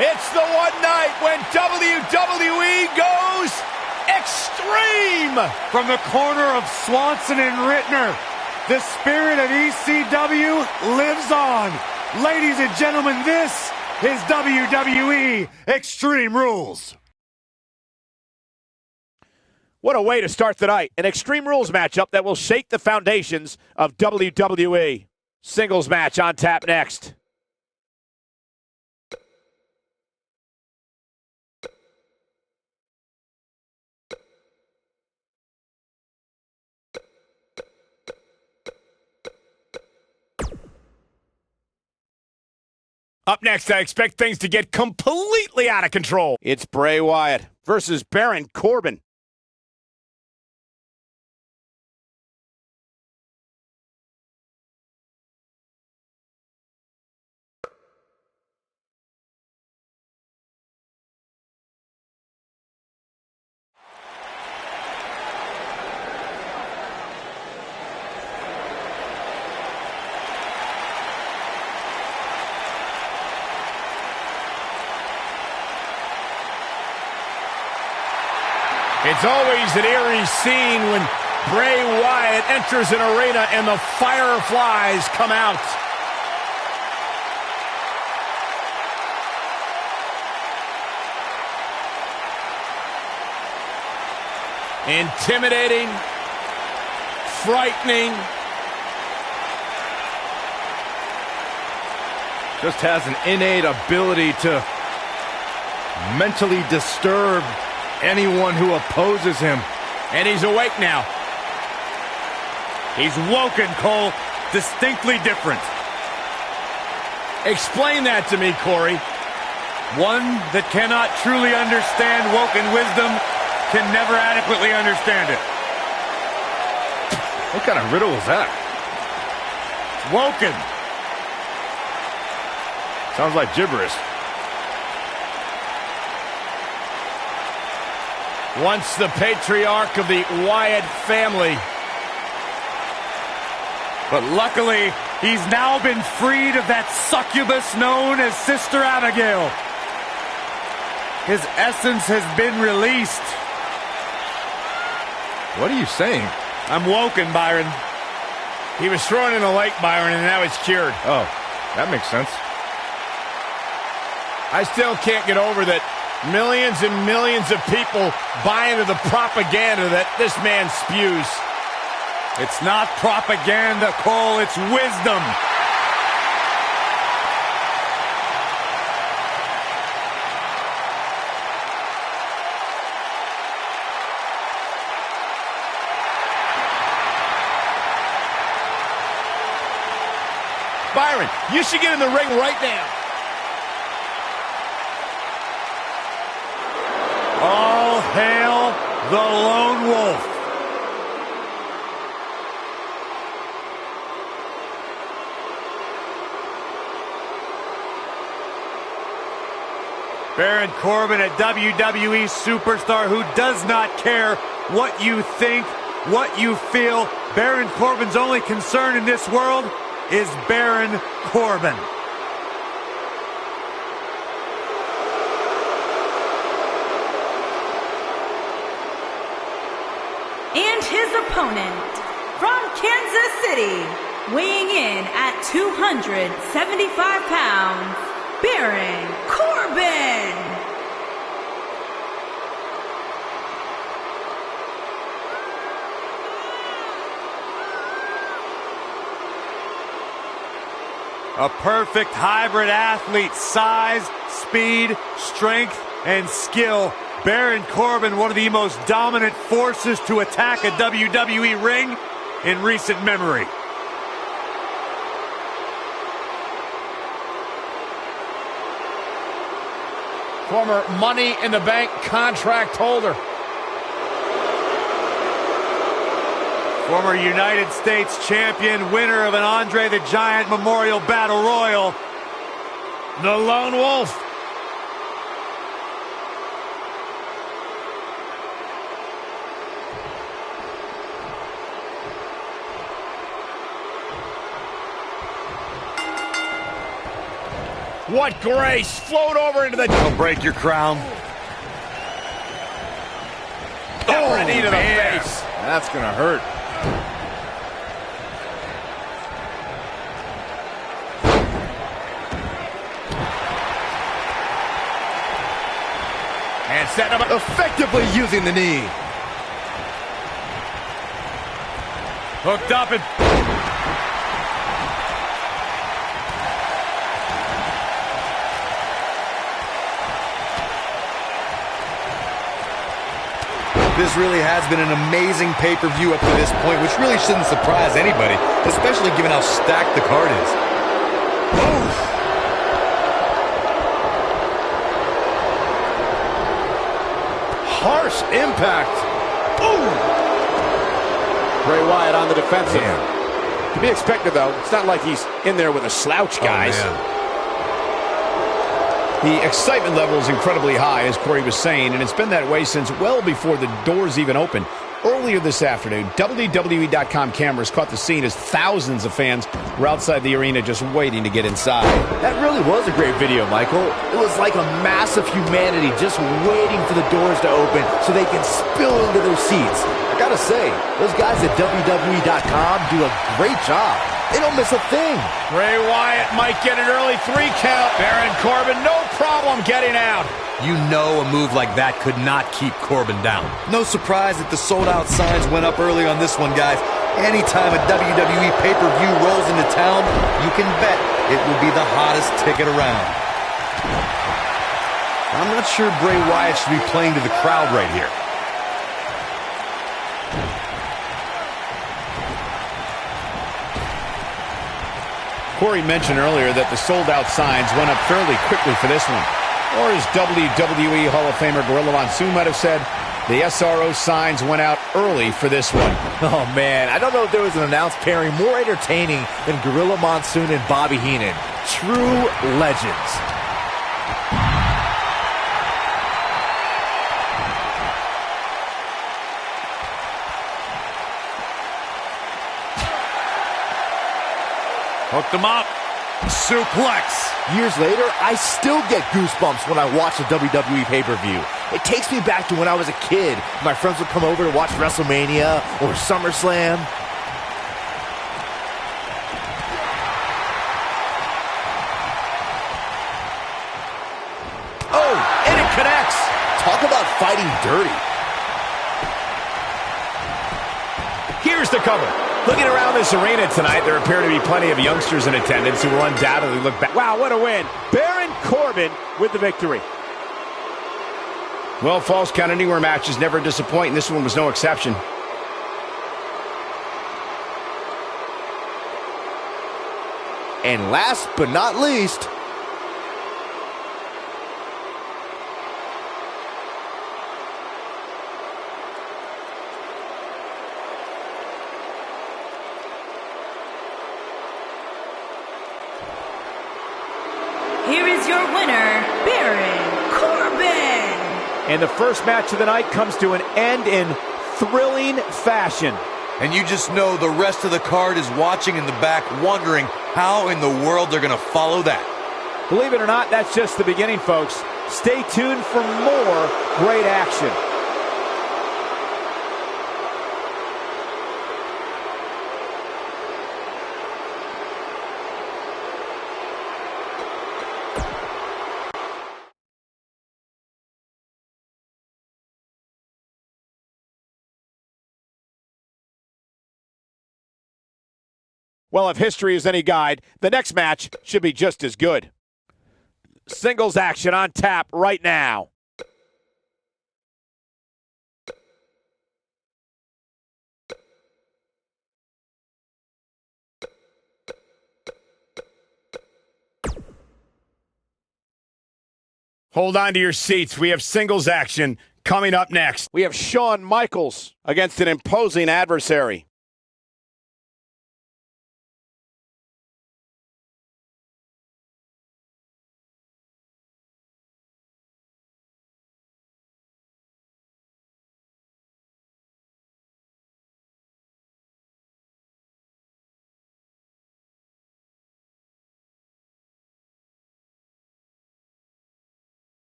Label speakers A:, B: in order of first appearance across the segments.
A: It's the one night when WWE goes extreme!
B: From the corner of Swanson and Rittner, the spirit of ECW lives on. Ladies and gentlemen, this is WWE Extreme Rules.
A: What a way to start the night. An Extreme Rules matchup that will shake the foundations of WWE. Singles match on tap next. Up next, I expect things to get completely out of control. It's Bray Wyatt versus Baron Corbin. It's always an eerie scene when Bray Wyatt enters an arena and the fireflies come out. Intimidating, frightening.
C: Just has an innate ability to mentally disturb anyone who opposes him.
A: And he's awake now.
B: He's woken, Cole. Distinctly different.
A: Explain that to me, Corey.
B: One that cannot truly understand woken wisdom can never adequately understand it.
C: What kind of riddle is that?
B: Woken.
C: Sounds like gibberish.
A: Once the patriarch of the Wyatt family.
B: But luckily, he's now been freed of that succubus known as Sister Abigail. His essence has been released.
C: What are you saying?
B: I'm woken, Byron.
A: He was thrown in a lake, Byron, and now he's cured.
C: Oh, that makes sense.
A: I still can't get over that millions and millions of people buy into the propaganda that this man spews.
B: It's not propaganda, Cole, it's wisdom.
A: Byron, you should get in the ring right now.
B: All hail the Lone Wolf. Baron Corbin, a WWE superstar who does not care what you think, what you feel. Baron Corbin's only concern in this world is Baron Corbin.
D: And his opponent, from Kansas City, weighing in at 275 pounds, Baron Corbin.
B: A perfect hybrid athlete, size, speed, strength, and skill. Baron Corbin, one of the most dominant forces to attack a WWE ring in recent memory.
A: Former Money in the Bank contract holder.
B: Former United States champion, winner of an Andre the Giant Memorial Battle Royal.
A: The Lone Wolf. What grace! Float over into the...
B: Don't break your crown.
A: Oh, knee to the face.
C: That's gonna hurt.
A: And setting him up.
C: Effectively using the knee.
B: Hooked up and...
C: This really has been an amazing pay-per-view up to this point, which really shouldn't surprise anybody, especially given how stacked the card is. Oof. Harsh impact. Ooh.
A: Bray Wyatt on the defensive. To be expected, though. It's not like he's in there with a slouch, guys.
C: The excitement level is incredibly high, as Corey was saying, and it's been that way since well before the doors even opened. Earlier this afternoon, WWE.com cameras caught the scene as thousands of fans were outside the arena just waiting to get inside.
E: That really was a great video, Michael. It was like a mass of humanity just waiting for the doors to open so they can spill into their seats. I gotta say, those guys at WWE.com do a great job. They don't miss a thing.
A: Bray Wyatt might get an early 3 count. Baron Corbin, no problem getting out.
B: You know a move like that could not keep Corbin down.
C: No surprise that the sold-out signs went up early on this one, guys. Anytime a WWE pay-per-view rolls into town, you can bet it will be the hottest ticket around.
B: I'm not sure Bray Wyatt should be playing to the crowd right here.
C: Corey mentioned earlier that the sold-out signs went up fairly quickly for this one. Or as WWE Hall of Famer Gorilla Monsoon might have said, the SRO signs went out early for this one.
E: Oh, man, I don't know if there was an announced pairing more entertaining than Gorilla Monsoon and Bobby Heenan. True legends.
B: Hooked him up. Suplex.
E: Years later, I still get goosebumps when I watch a WWE pay-per-view. It takes me back to when I was a kid. My friends would come over to watch WrestleMania or SummerSlam. Oh, and it connects. Talk about fighting dirty.
A: Here's the cover. Looking around this arena tonight, there appear to be plenty of youngsters in attendance who will undoubtedly look back. Wow, what a win. Baron Corbin with the victory.
C: Well, false count anywhere matches never disappoint, and this one was no exception.
E: And last but not least,
D: Here is your winner, Baron Corbin.
A: And the first match of the night comes to an end in thrilling fashion.
B: And you just know the rest of the card is watching in the back, wondering how in the world they're going to follow that.
A: Believe it or not, that's just the beginning, folks. Stay tuned for more great action. Well, if history is any guide, the next match should be just as good. Singles action on tap right now.
C: Hold on to your seats. We have singles action coming up next.
A: We have Shawn Michaels against an imposing adversary.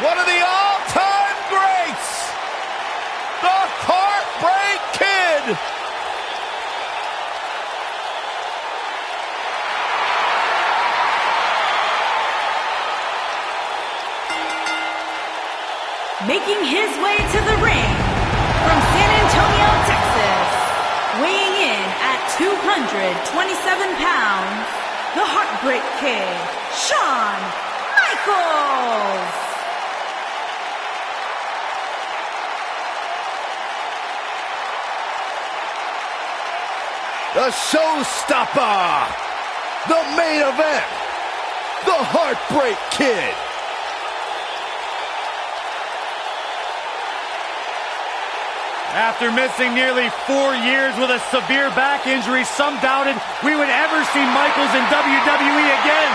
C: one of the all-time greats, the Heartbreak Kid.
D: Making his way to the ring from San Antonio, Texas, weighing in at 227 pounds, the Heartbreak Kid, Shawn Michaels.
E: The showstopper, the main event, the Heartbreak Kid.
B: After missing nearly 4 years with a severe back injury, some doubted we would ever see Michaels in WWE again.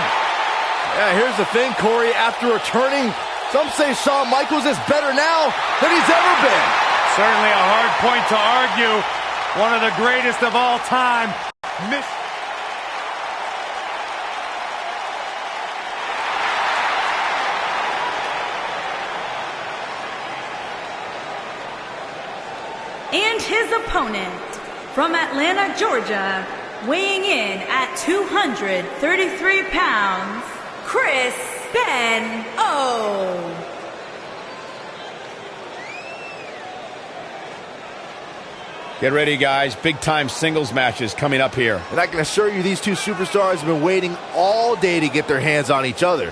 E: Yeah, here's the thing, Corey. After returning, some say Shawn Michaels is better now than he's ever been.
B: Certainly a hard point to argue. One of the greatest of all time.
D: And his opponent, from Atlanta, Georgia, weighing in at 233 pounds, Chris Ben-O.
C: Get ready, guys. Big-time singles matches coming up here.
E: And I can assure you these two superstars have been waiting all day to get their hands on each other.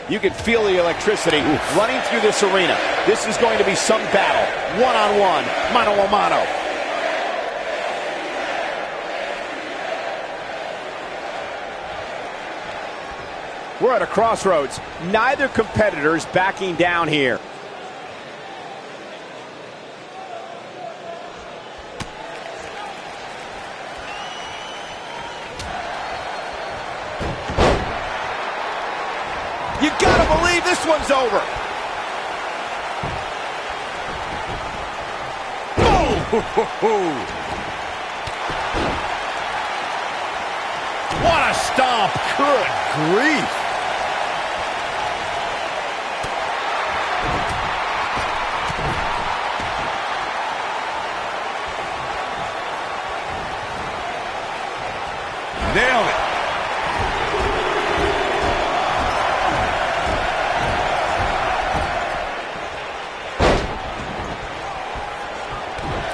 A: You can feel the electricity running through this arena. This is going to be some battle. One-on-one, mano-a-mano. We're at a crossroads. Neither competitor's backing down here. You gotta believe this one's over. Oh!
C: What a stomp.
E: Good grief.
B: Nailed it.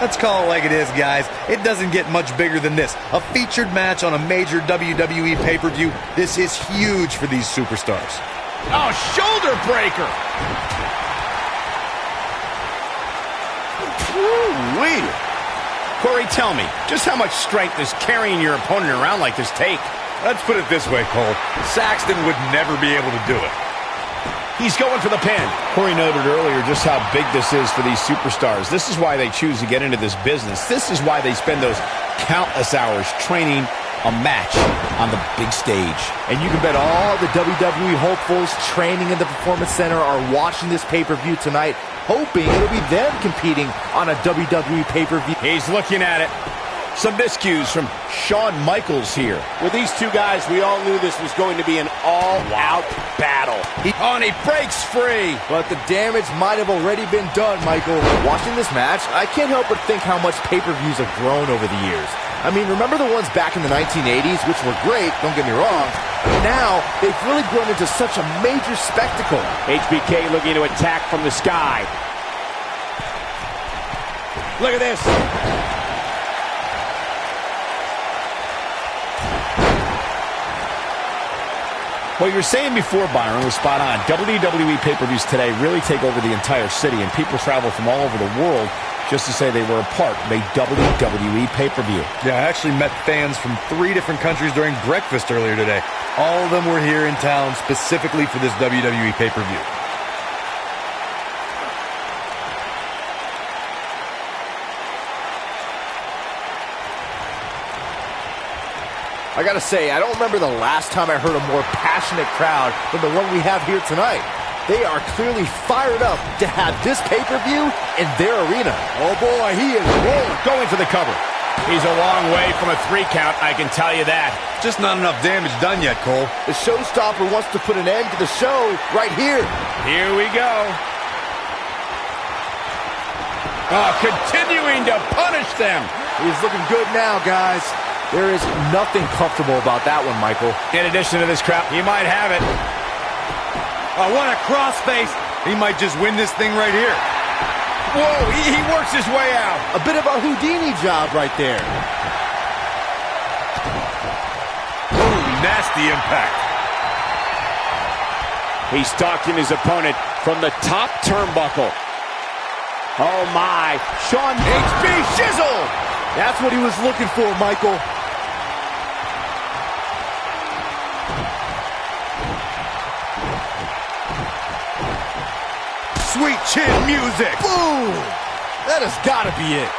F: Let's call it like it is, guys. It doesn't get much bigger than this. A featured match on a major WWE pay-per-view. This is huge for these superstars.
C: Oh, shoulder breaker. Woo-wee. Corey, tell me, just how much strength does carrying your opponent around like this take?
B: Let's put it this way, Cole. Saxton would never be able to do it.
C: He's going for the pin. Corey noted earlier just how big this is for these superstars. This is why they choose to get into this business. This is why they spend those countless hours training a match on the big stage.
E: And you can bet all the WWE hopefuls training in the Performance Center are watching this pay-per-view tonight, hoping it'll be them competing on a WWE pay-per-view.
C: He's looking at it. Some miscues from Shawn Michaels here.
A: With these two guys, we all knew this was going to be an all-out battle.
C: And he breaks free.
E: But the damage might have already been done, Michael. Watching this match, I can't help but think how much pay-per-views have grown over the years. I mean, remember the ones back in the 1980s, which were great, don't get me wrong. But now, they've really grown into such a major spectacle.
A: HBK looking to attack from the sky. Look at this.
C: What you were saying before, Byron, was spot on. WWE pay-per-views today really take over the entire city, and people travel from all over the world just to say they were a part of a WWE pay-per-view.
F: Yeah, I actually met fans from 3 different countries during breakfast earlier today. All of them were here in town specifically for this WWE pay-per-view.
E: I gotta say, I don't remember the last time I heard a more passionate crowd than the one we have here tonight. They are clearly fired up to have this pay-per-view in their arena.
C: Oh boy, he is rolling. Going for the cover. He's a long way from a 3 count, I can tell you that.
F: Just not enough damage done yet, Cole.
E: The showstopper wants to put an end to the show right here.
C: Here we go. Oh, continuing to punish them.
E: He's looking good now, guys. There is nothing comfortable about that one, Michael.
C: In addition to this crowd, he might have it.
F: Oh, what a crossface. He might just win this thing right here.
C: Whoa, he works his way out.
E: A bit of a Houdini job right there.
F: Ooh, nasty impact.
C: He's stalking his opponent from the top turnbuckle. Oh my, Sean HB Shizzle!
E: That's what he was looking for, Michael.
F: Sweet chin music.
E: Boom! That has got to be it.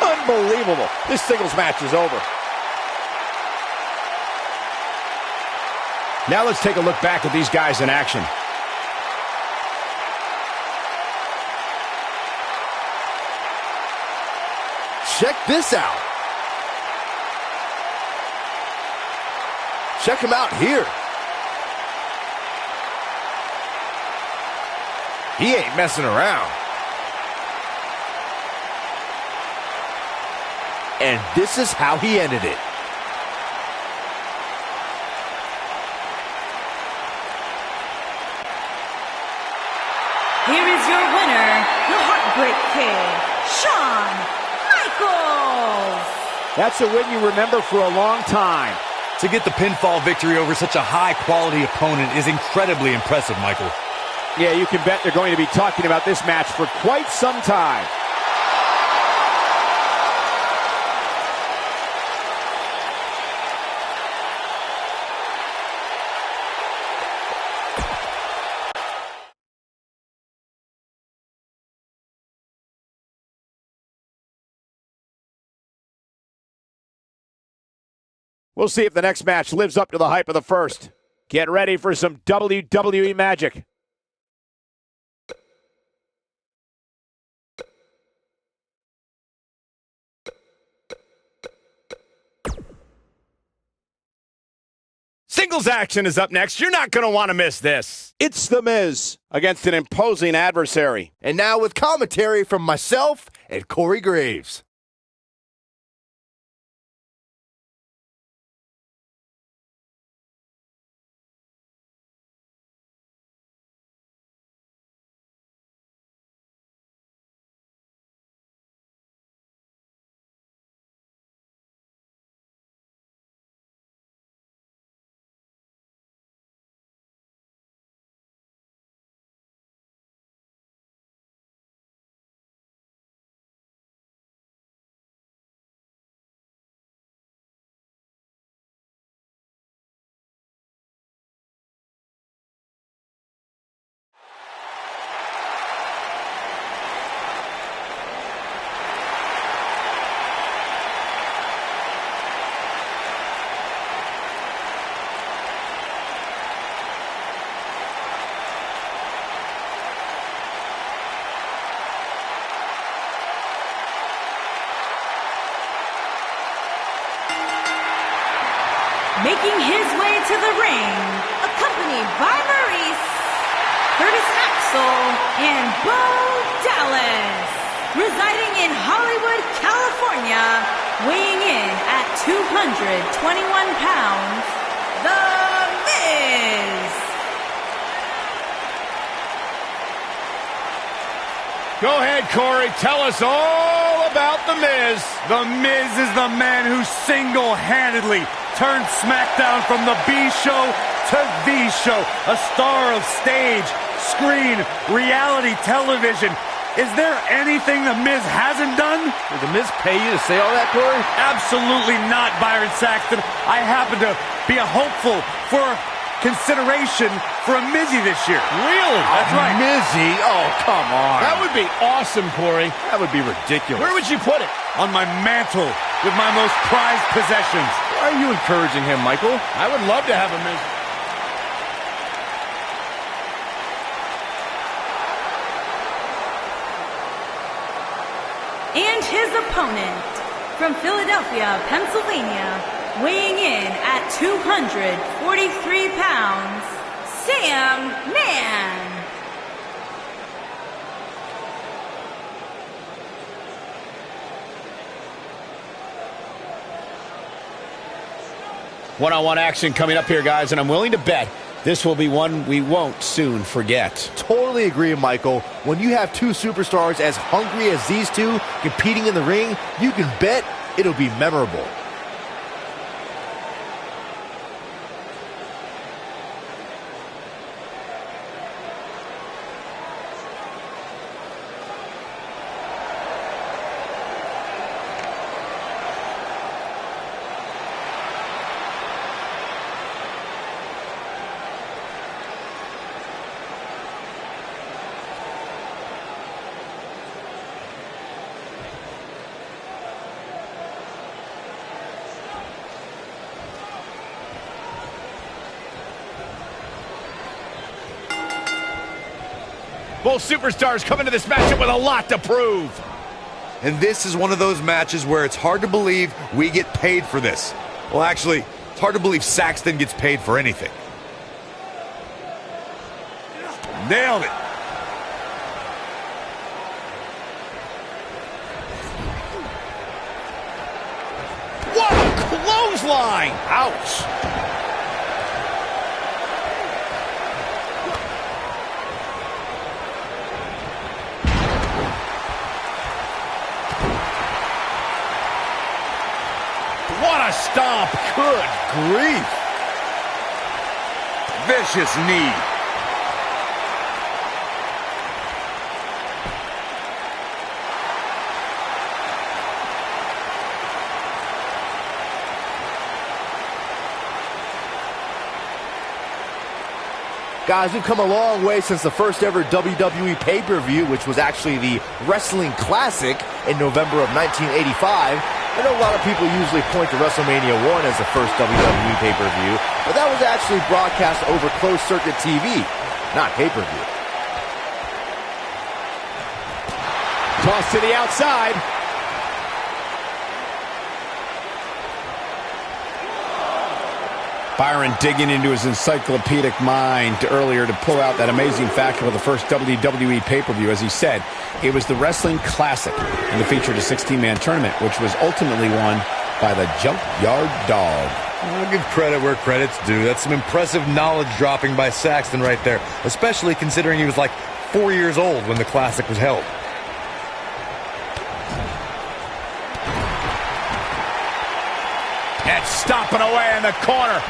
C: Unbelievable. This singles match is over. Now let's take a look back at these guys in action.
E: Check this out. Check him out here. He ain't messing around. And this is how he ended it.
D: Here is your winner, the Heartbreak Kid, Shawn Michaels.
A: That's a win you remember for a long time.
F: To get the pinfall victory over such a high-quality opponent is incredibly impressive, Michael.
A: Yeah, you can bet they're going to be talking about this match for quite some time. We'll see if the next match lives up to the hype of the first. Get ready for some WWE magic.
C: Singles action is up next. You're not going to want to miss this.
A: It's The Miz against an imposing adversary.
E: And now with commentary from myself and Corey Graves.
D: Making his way to the ring, accompanied by Maurice, Curtis Axel, and Bo Dallas. Residing in Hollywood, California, weighing in at 221 pounds, The Miz.
C: Go ahead, Corey. Tell us all about The Miz.
B: The Miz is the man who single-handedly turned SmackDown from the B show to the show. A star of stage, screen, reality television. Is there anything The Miz hasn't done?
E: Did The Miz pay you to say all that, Corey?
B: Absolutely not, Byron Saxton. I happen to be a hopeful for consideration for a Mizzy this year.
C: Really?
B: That's right.
C: Mizzy? Oh, come on.
A: That would be awesome, Corey.
B: That would be ridiculous.
A: Where would you put it?
B: On my mantle with my most prized possessions.
A: Why are you encouraging him, Michael? I would love to have a Miz.
D: And his opponent, from Philadelphia, Pennsylvania, weighing in at 243 pounds, Sam Mann.
C: One-on-one action coming up here, guys, and I'm willing to bet this will be one we won't soon forget.
E: Totally agree, Michael. When you have two superstars as hungry as these two competing in the ring, you can bet it'll be memorable.
C: Both superstars come into this matchup with a lot to prove.
F: And this is one of those matches where it's hard to believe we get paid for this. Well, actually, it's hard to believe Saxton gets paid for anything.
B: Nailed it.
C: What a clothesline! Ouch! What a stomp! Good grief!
B: Vicious knee.
E: Guys, we've come a long way since the first ever WWE pay-per-view, which was actually the Wrestling Classic in November of 1985. I know a lot of people usually point to WrestleMania 1 as the first WWE pay-per-view, but that was actually broadcast over closed-circuit TV, not pay-per-view.
C: Toss to the outside. Byron digging into his encyclopedic mind earlier to pull out that amazing fact about the first WWE pay-per-view. As he said, it was the Wrestling Classic, and it featured a 16-man tournament, which was ultimately won by the Junkyard Dog.
F: I'll give credit where credit's due. That's some impressive knowledge dropping by Saxton right there, especially considering he was like 4 years old when the Classic was held.
C: And stomping away in the corner.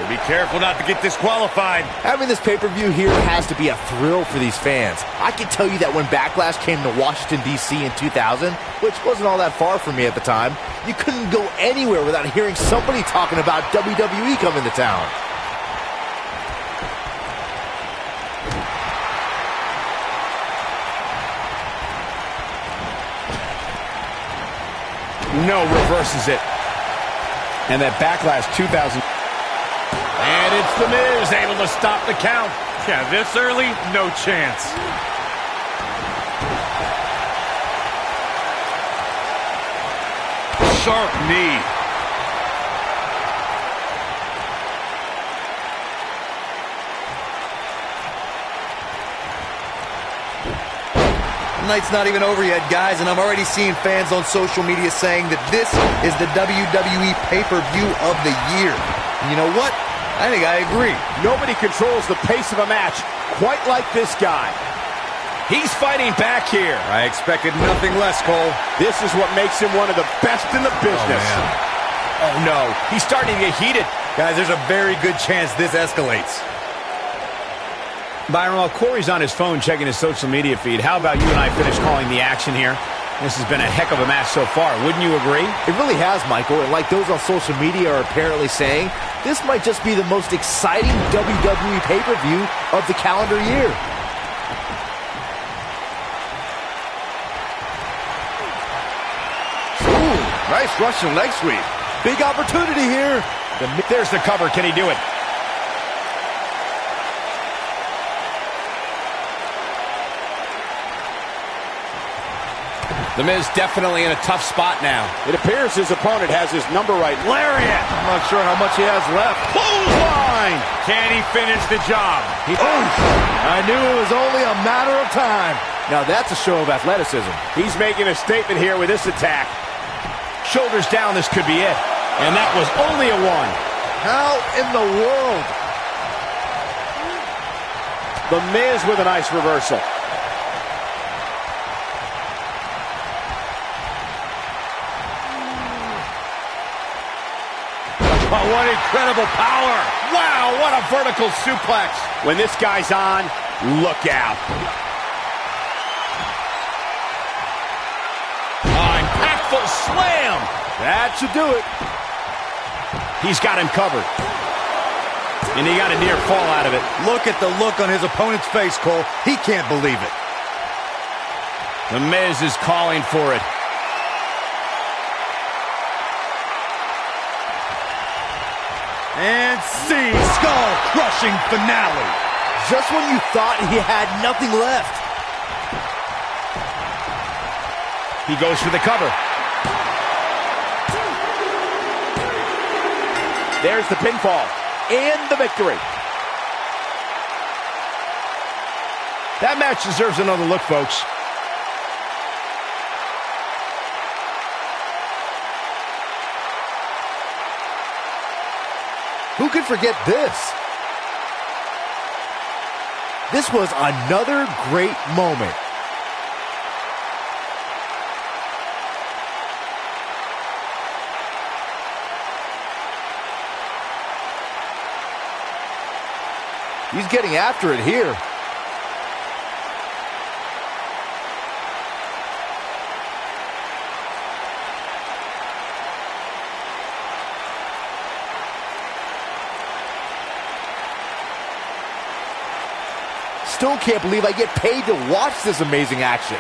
B: Be careful not to get disqualified.
E: Having this pay-per-view here has to be a thrill for these fans. I can tell you that when Backlash came to Washington, D.C. in 2000, which wasn't all that far from me at the time, you couldn't go anywhere without hearing somebody talking about WWE coming to town.
C: No, reverses it. And that Backlash 2000... And it's The Miz able to stop the count.
B: Yeah, this early, no chance. Sharp knee.
F: The night's not even over yet, guys, and I'm already seeing fans on social media saying that this is the WWE pay-per-view of the year. And you know what? I think I agree.
C: Nobody controls the pace of a match quite like this guy. He's fighting back here.
B: I expected nothing less, Cole.
C: This is what makes him one of the best in the business. Oh, no. He's starting to get heated.
F: Guys, there's a very good chance this escalates.
C: Byron, while Corey's on his phone checking his social media feed, how about you and I finish calling the action here? This has been a heck of a match so far. Wouldn't you agree?
E: It really has, Michael. And like those on social media are apparently saying, this might just be the most exciting WWE pay-per-view of the calendar year.
B: Ooh, nice Russian leg sweep.
E: Big opportunity here.
C: There's the cover. Can he do it? The Miz definitely in a tough spot now.
A: It appears his opponent has his number right.
B: Lariat. I'm not sure how much he has left.
C: Clothesline!
B: Can he finish the job?
E: I knew it was only a matter of time. Now that's a show of athleticism.
A: He's making a statement here with this attack.
C: Shoulders down, this could be it. And that was only a one.
E: How in the world?
A: The Miz with a nice reversal.
B: Oh, what incredible power.
C: Wow, what a vertical suplex.
A: When this guy's on, look out.
C: Impactful slam.
E: That should do it.
C: He's got him covered. And he got a near fall out of it.
F: Look at the look on his opponent's face, Cole. He can't believe it.
C: The Miz is calling for it.
F: And see, skull-crushing finale.
E: Just when you thought he had nothing left.
C: He goes for the cover.
A: There's the pinfall and the victory.
C: That match deserves another look, folks.
E: Who could forget this? This was another great moment. He's getting after it here. Still can't believe I get paid to watch this amazing action.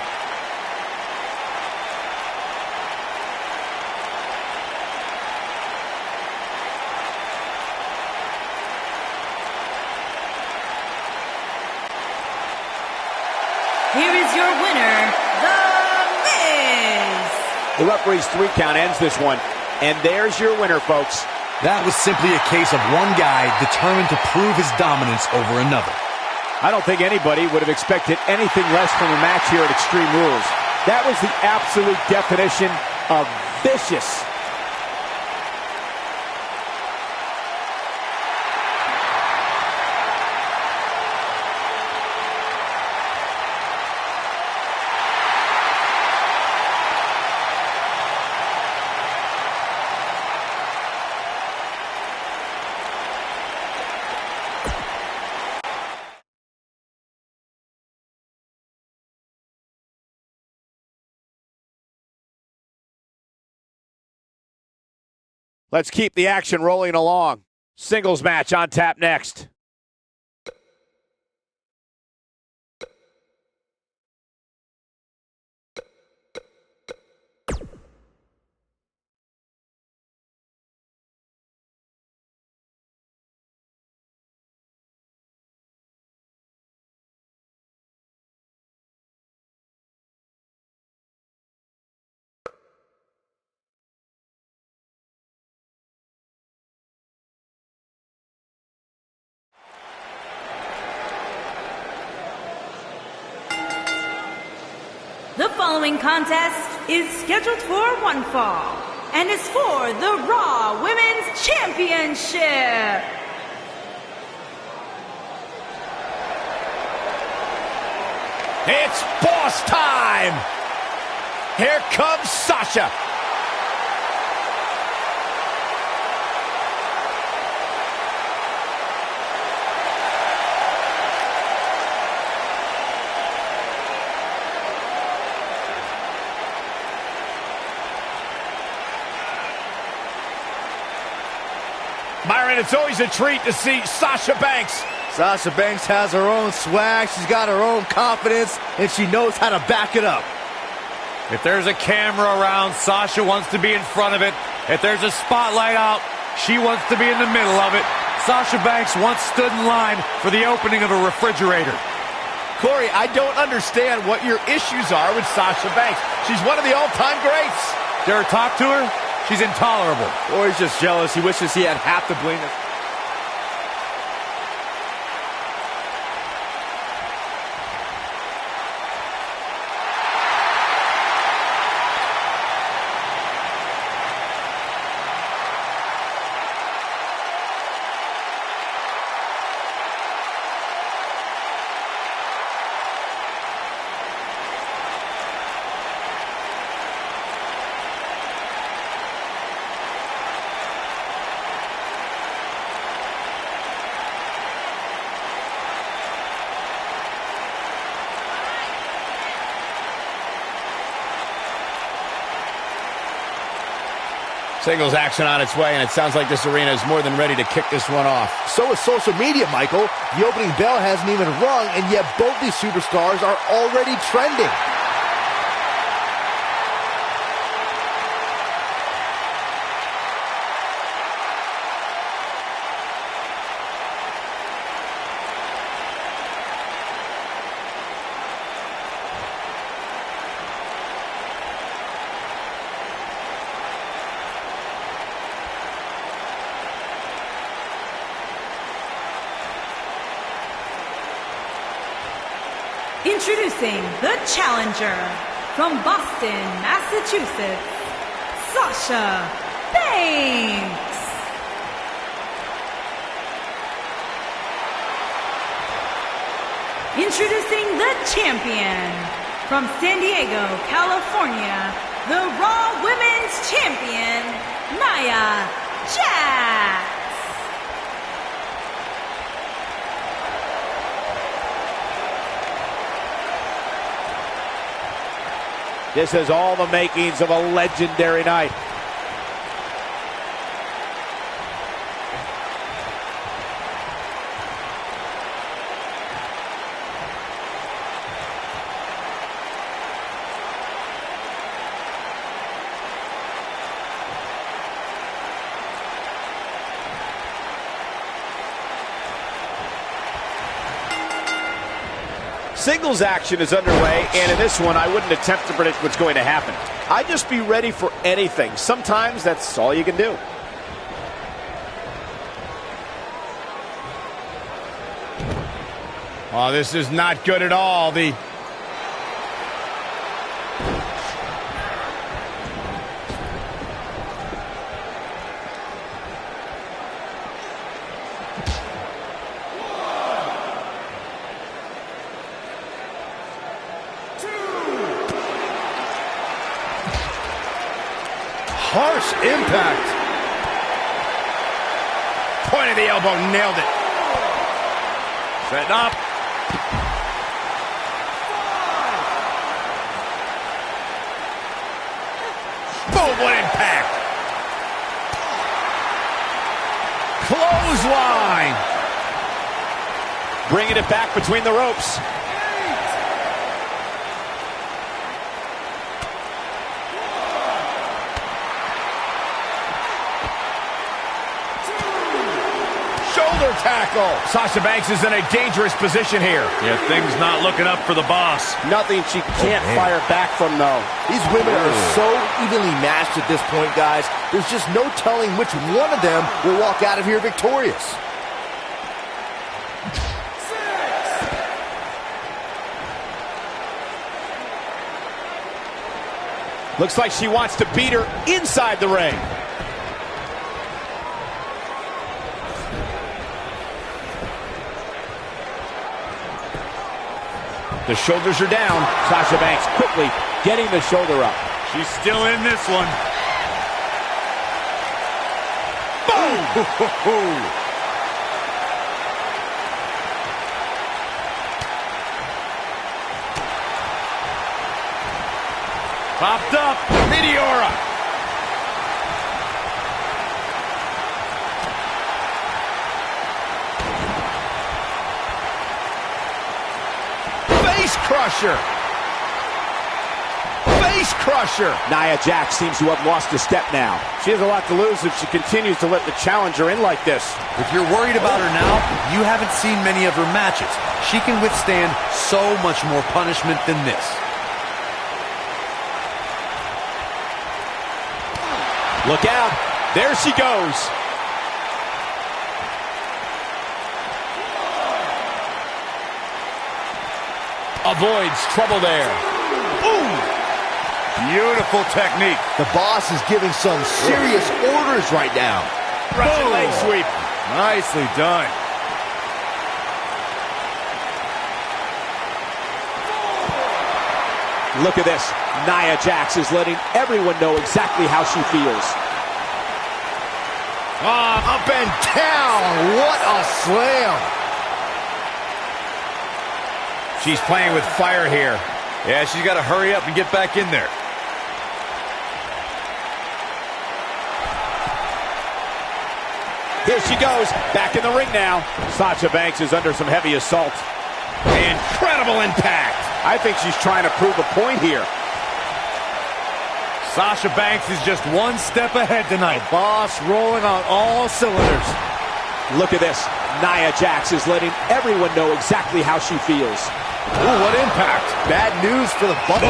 D: Here is your winner, The Miz.
A: The referee's 3 count ends this one. And there's your winner, folks.
F: That was simply a case of one guy determined to prove his dominance over another.
A: I don't think anybody would have expected anything less from a match here at Extreme Rules. That was the absolute definition of vicious. Let's keep the action rolling along. Singles match on tap next.
D: The following contest is scheduled for one fall and is for the Raw Women's Championship.
C: It's boss time! Here comes Sasha. Byron, it's always a treat to see Sasha Banks.
E: Sasha Banks has her own swag, she's got her own confidence, and she knows how to back it up.
B: If there's a camera around, Sasha wants to be in front of it. If there's a spotlight out, she wants to be in the middle of it. Sasha Banks once stood in line for the opening of a refrigerator.
C: Corey, I don't understand what your issues are with Sasha Banks. She's one of the all-time greats.
B: Dare talk to her? She's intolerable.
E: Or he's just jealous. He wishes he had half the bling.
C: Singles action on its way, and it sounds like this arena is more than ready to kick this one off.
E: So is social media, Michael. The opening bell hasn't even rung, and yet both these superstars are already trending.
D: Introducing the challenger from Boston, Massachusetts, Sasha Banks. Introducing the champion from San Diego, California, the Raw Women's Champion, Nia Jax.
A: This has all the makings of a legendary night. Singles action is underway, and in this one, I wouldn't attempt to predict what's going to happen. I'd just be ready for anything. Sometimes that's all you can do.
C: Oh, this is not good at all.
E: Harsh impact.
C: Point of the elbow, nailed it.
A: Setting up.
C: Boom, what impact. Clothesline.
A: Bringing it back between the ropes.
C: Shoulder tackle. Sasha Banks is in a dangerous position here.
B: Yeah, things not looking up for the boss.
A: Nothing she can't fire back from, though.
E: These women are so evenly matched at this point, guys. There's just no telling which one of them will walk out of here victorious.
C: Looks like she wants to beat her inside the ring. The shoulders are down. Sasha Banks quickly getting the shoulder up.
B: She's still in this one.
C: Boom!
B: Popped up.
C: Meteora. crusher. Face crusher.
A: Nia Jax seems to have lost a step now. She has a lot to lose if she continues to let the challenger in like this.
F: If you're worried about her now, you haven't seen many of her matches. She can withstand so much more punishment than this.
A: Look out. There she goes.
C: Avoids trouble there.
B: Boom! Beautiful technique.
E: The boss is giving some serious orders right now.
C: Russian leg sweep.
B: Nicely done.
A: Look at this. Nia Jax is letting everyone know exactly how she feels.
C: Up and down. What a slam. She's playing with fire here.
B: Yeah, she's got to hurry up and get back in there.
A: Here she goes, back in the ring now. Sasha Banks is under some heavy assault.
C: Incredible impact.
A: I think she's trying to prove a point here.
B: Sasha Banks is just one step ahead tonight.
E: Boss rolling on all cylinders.
A: Look at this. Nia Jax is letting everyone know exactly how she feels.
B: Ooh, what impact.
E: Bad news for the Bucks.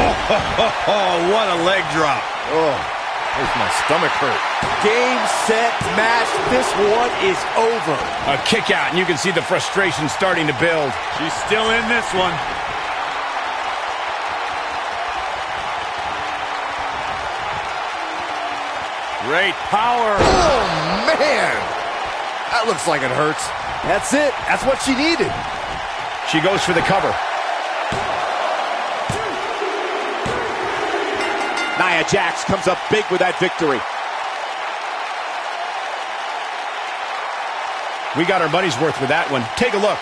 B: Oh, what a leg drop.
E: Oh,
B: makes my stomach hurt.
E: game, set, match. This one is over.
C: A kick out, and you can see the frustration starting to build.
B: She's still in this one. Great power.
E: Oh, man. That looks like it hurts. That's it. That's what she needed.
C: She goes for the cover.
A: Nia Jax comes up big with that victory.
C: We got our money's worth with that one. Take a look.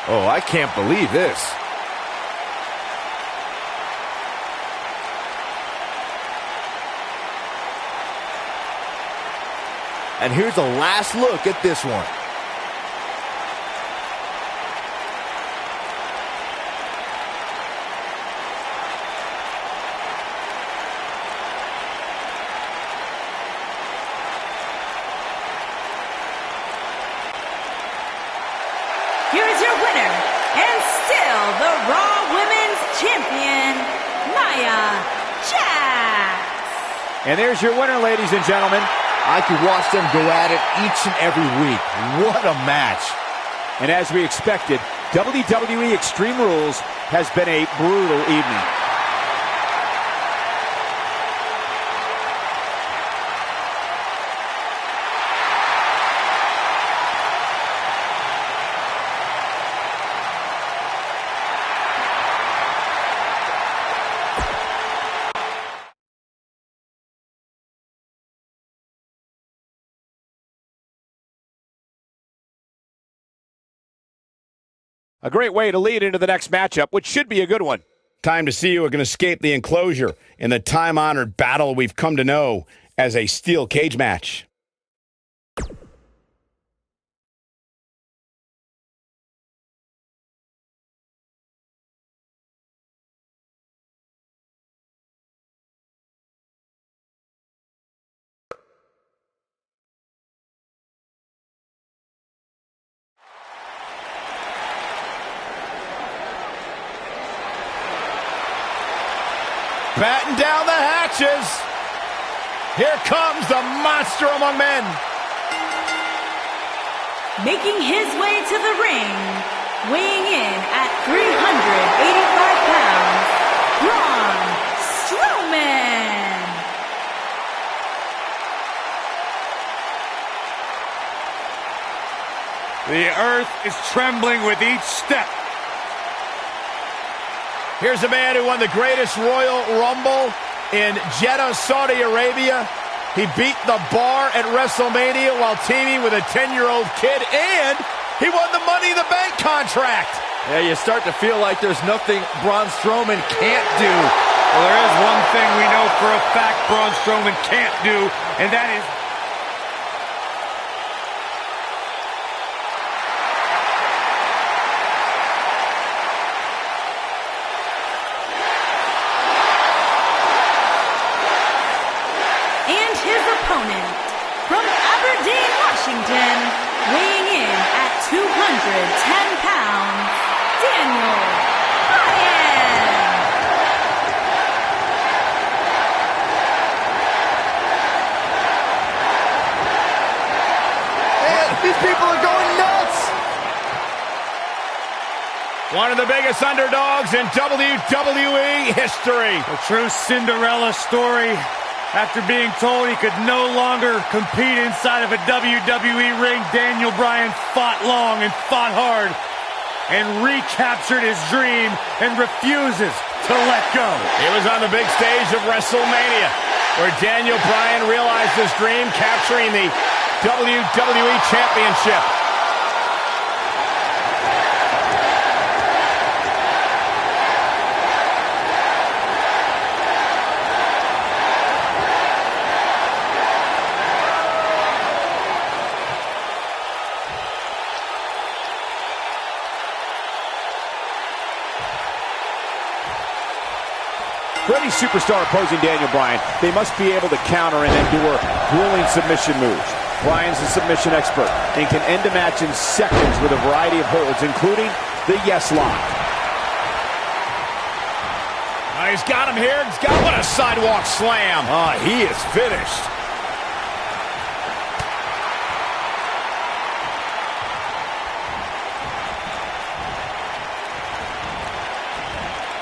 E: Oh, I can't believe this. And here's a last look at this one.
D: Here is your winner, and still the Raw Women's Champion, Nia Jax.
A: And there's your winner, ladies and gentlemen.
E: I could watch them go at it each and every week. What a match.
A: And as we expected, WWE Extreme Rules has been a brutal evening. A great way to lead into the next matchup, which should be a good one.
C: Time to see who can escape the enclosure in the time-honored battle we've come to know as a steel cage match. Batten down the hatches. Here comes the monster among men.
D: Making his way to the ring, weighing in at 385 pounds, Braun Strowman.
B: The earth is trembling with each step.
C: Here's a man who won the greatest Royal Rumble in Jeddah, Saudi Arabia. He beat the Bar at WrestleMania while teaming with a 10-year-old kid, and he won the Money in the Bank contract.
E: Yeah, you start to feel like there's nothing Braun Strowman can't do
B: Well, there is one thing we know for a fact Braun Strowman can't do, and that is...
D: And his opponent, from Aberdeen, Washington, weighing in at 210 pounds, Daniel Bryan.
E: Man, these people are going nuts!
C: One of the biggest underdogs in WWE history.
B: A true Cinderella story. After being told he could no longer compete inside of a WWE ring, Daniel Bryan fought long and fought hard and recaptured his dream and refuses to let go.
C: It was on the big stage of WrestleMania where Daniel Bryan realized his dream, capturing the WWE Championship.
A: For any superstar opposing Daniel Bryan, they must be able to counter and endure grueling submission moves. Bryan's a submission expert and can end a match in seconds with a variety of holds, including the yes lock.
C: Oh, he's got him here. He's got what a sidewalk slam.
A: Oh, he is finished.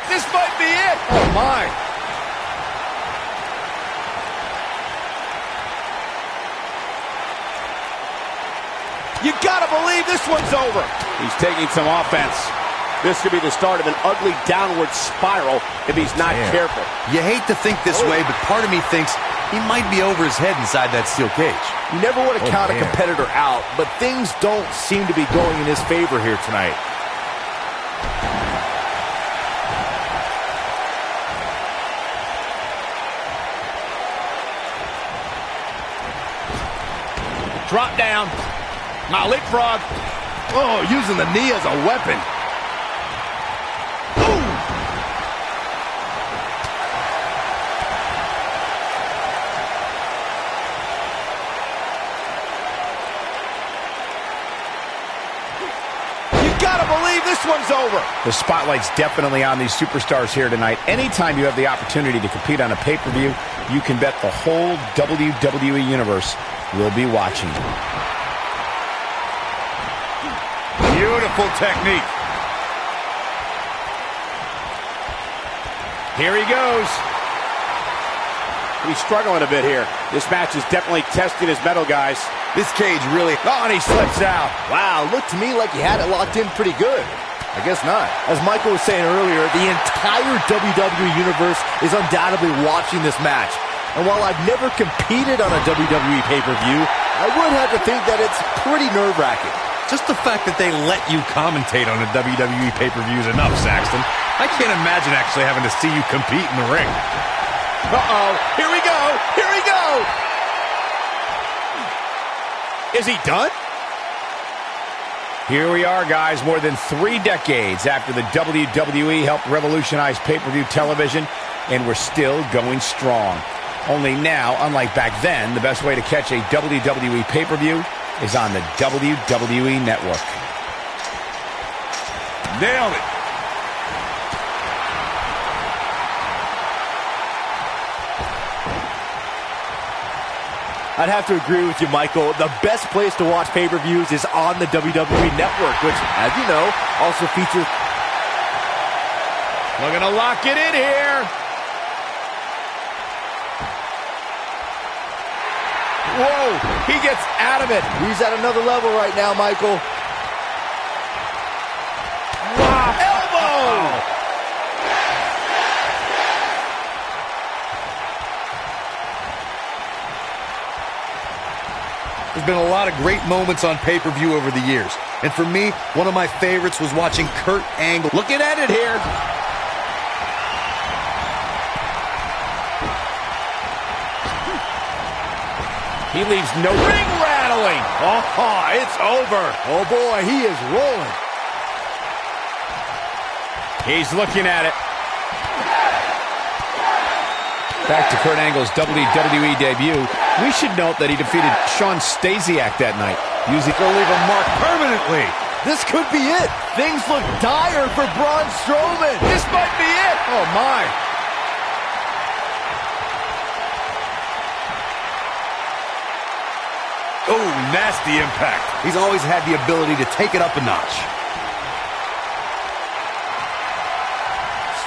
C: This might be it. Oh, my.
A: You gotta believe this one's over. He's taking some offense. This could be the start of an ugly downward spiral if he's not careful.
F: You hate to think this way, but part of me thinks he might be over his head inside that steel cage.
E: You never want to count a competitor out, but things don't seem to be going in his favor here tonight.
C: Drop down. Now leapfrog.
E: Oh, using the knee as a weapon.
A: Gotta believe this one's over.
C: The spotlight's definitely on these superstars here tonight. Anytime you have the opportunity to compete on a pay-per-view, you can bet the whole WWE Universe will be watching.
B: Beautiful technique.
C: Here he goes.
A: He's struggling a bit here. This match is definitely testing his mettle, guys.
F: This cage really...
C: Oh, and he slips out.
E: Wow, looked to me like he had it locked in pretty good. I guess not. As Michael was saying earlier, the entire WWE Universe is undoubtedly watching this match. And while I've never competed on a WWE pay-per-view, I would have to think that it's pretty nerve-wracking.
F: Just the fact that they let you commentate on a WWE pay-per-view is enough, Saxton. I can't imagine actually having to see you compete in the ring.
C: Uh-oh. Here we go. Here we go. Is he done? Here we are, guys, more than 3 decades after the WWE helped revolutionize pay-per-view television, and we're still going strong. Only now, unlike back then, the best way to catch a WWE pay-per-view is on the WWE Network.
B: Nailed it.
E: I'd have to agree with you, Michael. The best place to watch pay-per-views is on the WWE Network, which, as you know, also features...
C: Looking to lock it in here. Whoa, he gets out of it.
E: He's at another level right now, Michael.
C: Wow, elbow.
F: There's been a lot of great moments on pay-per-view over the years. And for me, one of my favorites was watching Kurt Angle.
C: Looking at it here. He leaves no ring rattling.
E: Oh, it's over. Oh, boy, he is rolling.
C: He's looking at it. Back to Kurt Angle's WWE debut. We should note that he defeated Shawn Stasiak that night.
B: Using to leave a mark permanently.
E: This could be it. Things look dire for Braun Strowman.
C: This might be it. Oh, my.
B: Oh, nasty impact.
F: He's always had the ability to take it up a notch.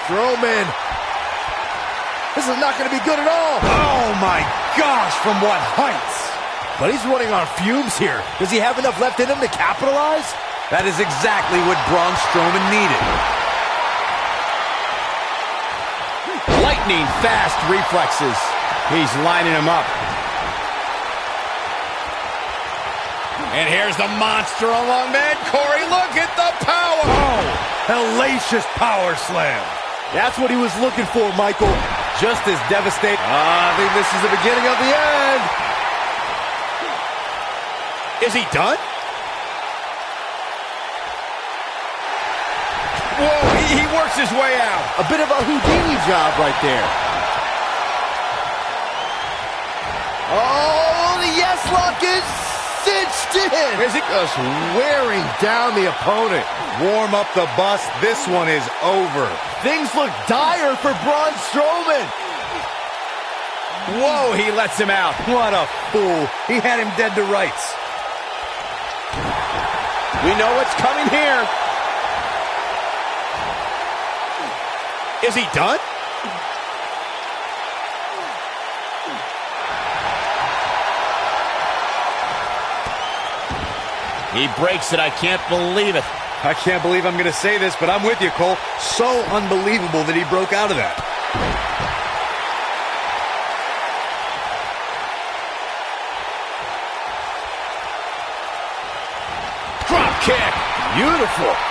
E: Strowman. This is not going to be good at all.
B: Oh, my gosh, from what heights?
E: But he's running on fumes here. Does he have enough left in him to capitalize?
F: That is exactly what Braun Strowman needed.
C: Lightning fast reflexes. He's lining him up. And here's the monster among men. Corey, look at the power.
B: Oh, hellacious power slam.
E: That's what he was looking for, Michael.
F: Just as devastating.
E: I think this is the beginning of the end.
C: Is he done? Whoa, he works his way out.
E: A bit of a Houdini job right there. Oh, the yes lock is cinched in.
C: Is it
E: just wearing down the opponent?
B: Warm up the bus. This one is over.
E: Things look dire for Braun Strowman.
C: Whoa, he lets him out.
F: What a fool. He had him dead to rights.
C: We know what's coming here. Is he done? He breaks it. I can't believe it.
F: I can't believe I'm going to say this, but I'm with you, Cole. So unbelievable that he broke out of that.
C: Drop kick. Beautiful.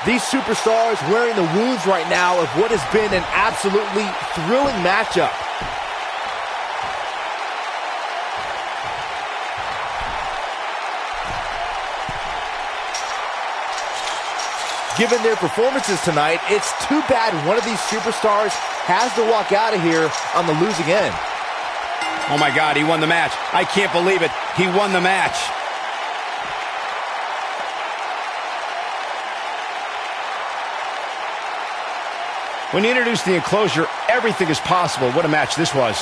E: These superstars wearing the wounds right now of what has been an absolutely thrilling matchup. Given their performances tonight, it's too bad one of these superstars has to walk out of here on the losing end.
C: Oh my God, he won the match. I can't believe it. He won the match. When you introduce the enclosure, everything is possible. What a match this was.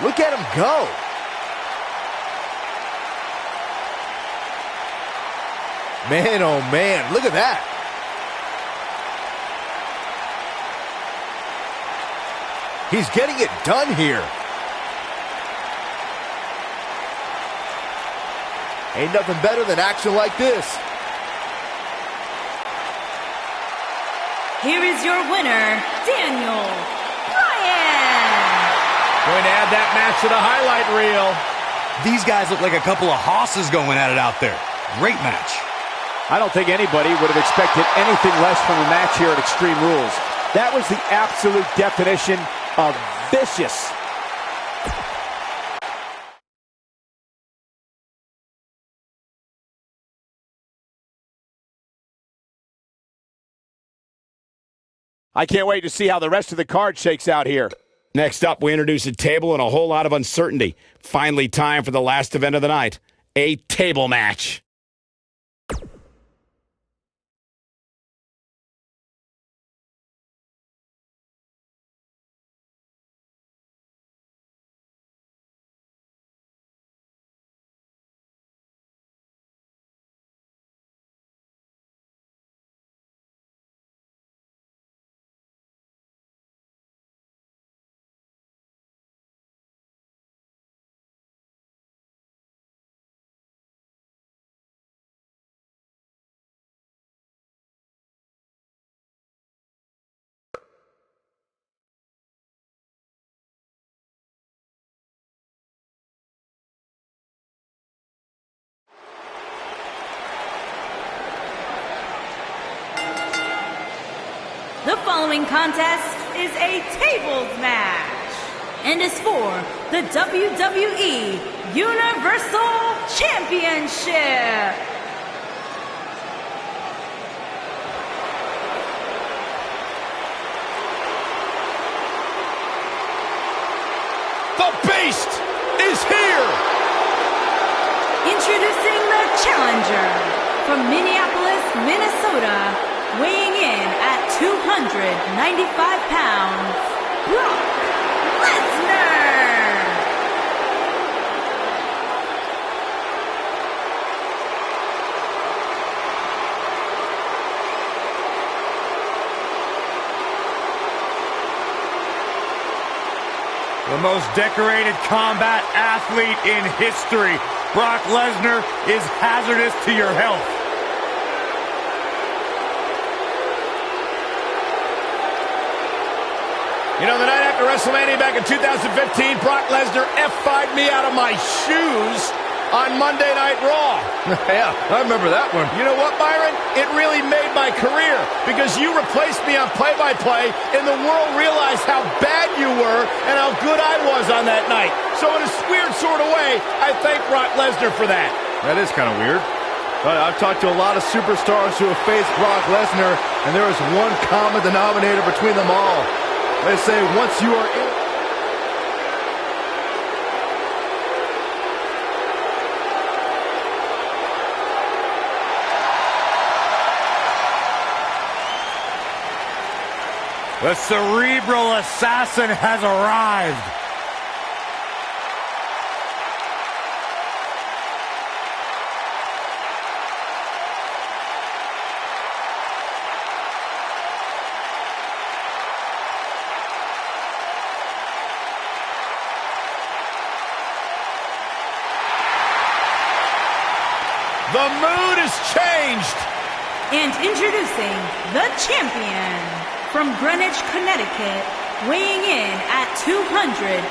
E: Look at him go. Man, oh man, look at that. He's getting it done here. Ain't nothing better than action like this.
D: Here is your winner, Daniel Bryan.
C: Going to add that match to the highlight reel.
F: These guys look like a couple of hosses going at it out there. Great match.
A: I don't think anybody would have expected anything less from a match here at Extreme Rules. That was the absolute definition of vicious. I can't wait to see how the rest of the card shakes out here.
C: Next up, we introduce a table and a whole lot of uncertainty. Finally, time for the last event of the night, a table match.
D: The following contest is a tables match and is for the WWE Universal Championship.
C: The Beast is here!
D: Introducing the challenger from Minneapolis, Minnesota, weighing in at 295 pounds, Brock Lesnar!
B: The most decorated combat athlete in history. Brock Lesnar is hazardous to your health.
C: You know, the night after WrestleMania back in 2015, Brock Lesnar F5'd me out of my shoes on Monday Night Raw.
E: Yeah, I remember that one.
C: You know what, Byron? It really made my career because you replaced me on play-by-play and the world realized how bad you were and how good I was on that night. So in a weird sort of way, I thank Brock Lesnar for that.
E: That is kind of weird. But I've talked to a lot of superstars who have faced Brock Lesnar, and there is one common denominator between them all. They say once you are in...
B: The cerebral assassin has arrived.
C: The mood has changed.
D: And introducing the champion from Greenwich, Connecticut, weighing in at 255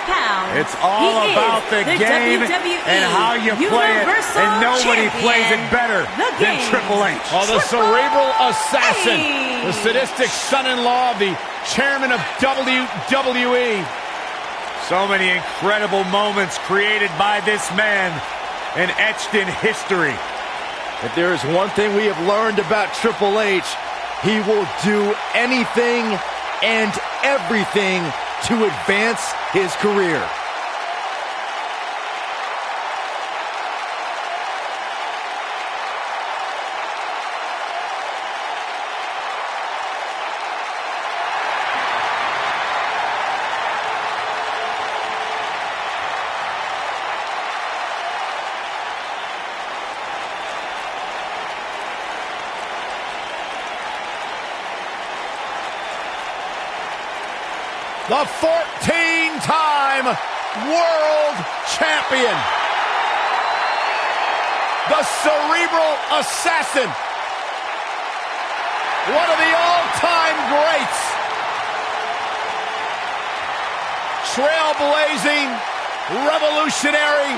D: pounds.
B: It's all about the game
D: WWE
B: and how you play it, and nobody
D: champion.
B: plays it better than Triple H.
C: Oh, the cerebral assassin,
D: H.
C: the sadistic son-in-law of the chairman of WWE.
B: So many incredible moments created by this man and etched in history.
E: If there is one thing we have learned about Triple H, he will do anything and everything to advance his career.
C: The 14-time world champion. The cerebral assassin. One of the all-time greats. Trailblazing, revolutionary.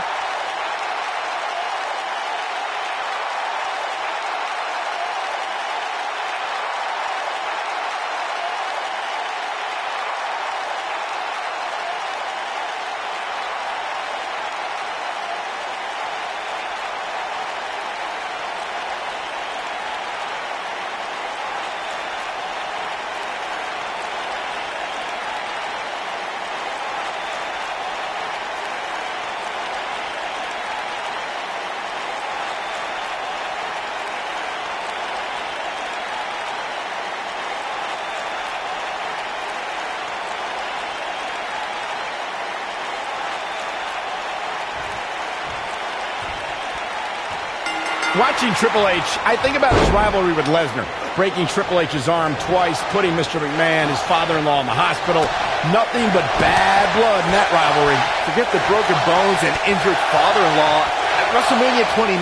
C: Watching Triple H, I think about his rivalry with Lesnar, breaking Triple H's arm twice, putting Mr. McMahon, his father-in-law, in the hospital. Nothing but bad blood in that rivalry.
E: Forget the broken bones and injured father-in-law. At WrestleMania 29,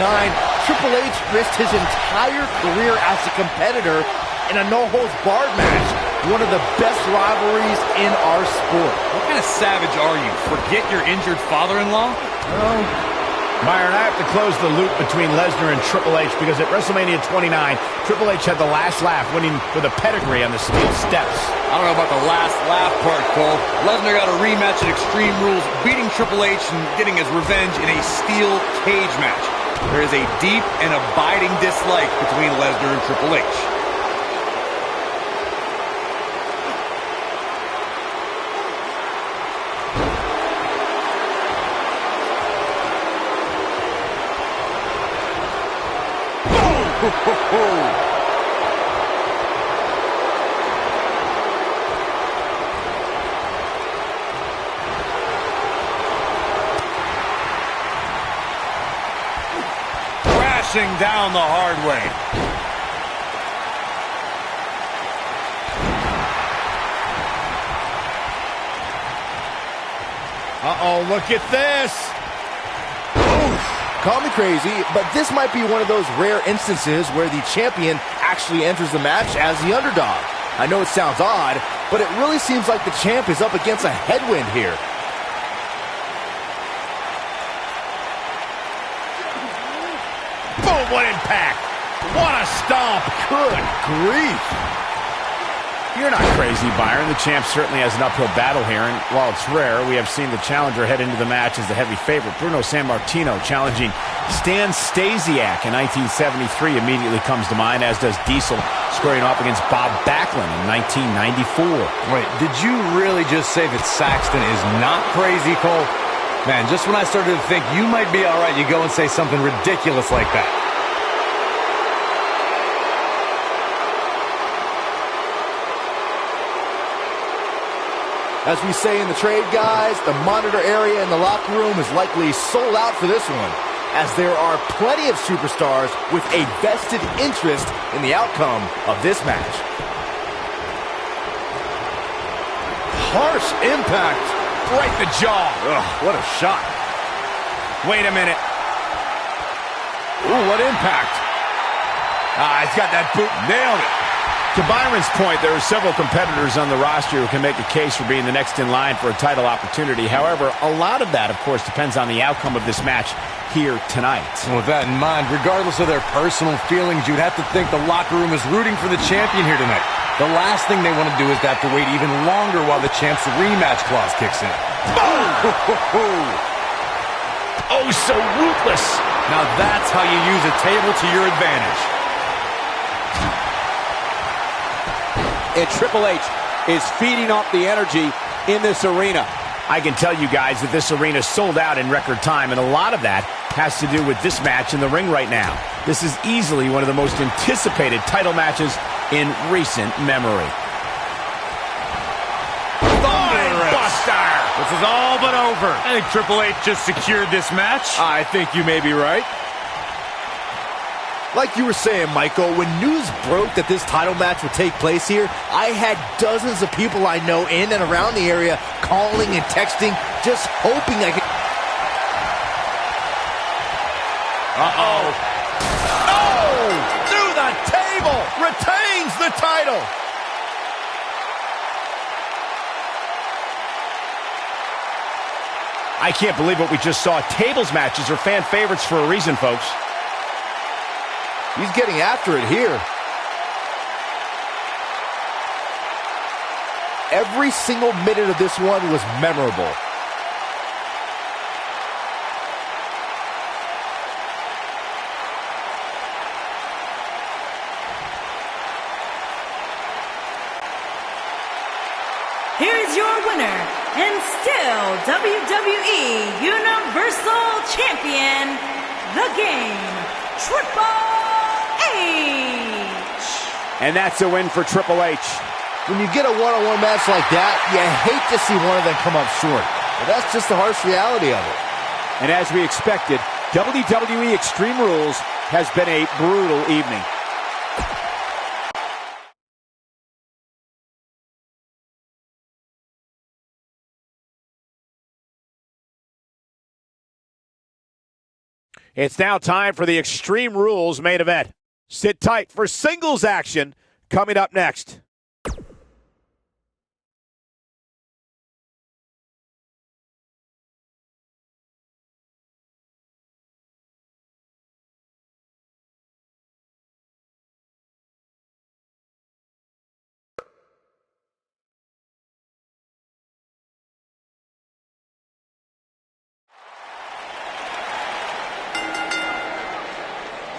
E: Triple H risked his entire career as a competitor in a no-holds-barred match. One of the best rivalries in our sport.
G: What kind of savage are you? Forget your injured father-in-law?
E: Well,
C: Byron, I have to close the loop between Lesnar and Triple H because at WrestleMania 29, Triple H had the last laugh, winning with a pedigree on the steel steps.
F: I don't know about the last laugh part, Cole. Lesnar got a rematch at Extreme Rules, beating Triple H and getting his revenge in a steel cage match. There is a deep and abiding dislike between Lesnar and Triple H.
B: Crashing down the hard way.
C: Uh-oh, look at this.
E: Call me crazy, but this might be one of those rare instances where the champion actually enters the match as the underdog. I know it sounds odd, but it really seems like the champ is up against a headwind here.
C: Boom, what impact. What a stomp. Good grief. You're not crazy, Byron. The champ certainly has an uphill battle here, and while it's rare, we have seen the challenger head into the match as the heavy favorite. Bruno Sammartino challenging Stan Stasiak in 1973 immediately comes to mind, as does Diesel squaring off against Bob Backlund in 1994.
F: Wait, did you really just say that Saxton is not crazy, Cole? Man, just when I started to think you might be all right, you go and say something ridiculous like that.
E: As we say in the trade, guys, the monitor area in the locker room is likely sold out for this one, as there are plenty of superstars with a vested interest in the outcome of this match.
C: Harsh impact. Right in the jaw. Ugh, what a shot. Wait a minute. Ooh, what impact. He's got that boot. Nailed it. To Byron's point, there are several competitors on the roster who can make a case for being the next in line for a title opportunity. However, a lot of that, of course, depends on the outcome of this match here tonight.
F: With that in mind, regardless of their personal feelings, you'd have to think the locker room is rooting for the champion here tonight. The last thing they want to do is to have to wait even longer while the champ's rematch clause kicks in.
C: Boom! Oh, so ruthless.
F: Now that's how you use a table to your advantage.
A: And Triple H is feeding off the energy in this arena.
C: I can tell you guys that this arena sold out in record time, and a lot of that has to do with this match in the ring right now. This is easily one of the most anticipated title matches in recent memory.
B: Buster! This is all but over. I think Triple H just secured this match.
A: I think you may be right.
E: Like you were saying, Michael, when news broke that this title match would take place here, I had dozens of people I know in and around the area calling and texting, just hoping I could...
C: Uh-oh. Oh! Through the table! Retains the title! I can't believe what we just saw. Tables matches are fan favorites for a reason, folks.
E: He's getting after it here. Every single minute of this one was memorable.
D: Here's your winner, and still WWE Universal Champion, The Game, Triple H.
A: And that's a win for Triple H.
E: When you get a one-on-one match like that, you hate to see one of them come up short. But that's just the harsh reality of it.
A: And as we expected, WWE Extreme Rules has been a brutal evening. It's now time for the Extreme Rules main event. Sit tight for singles action coming up next.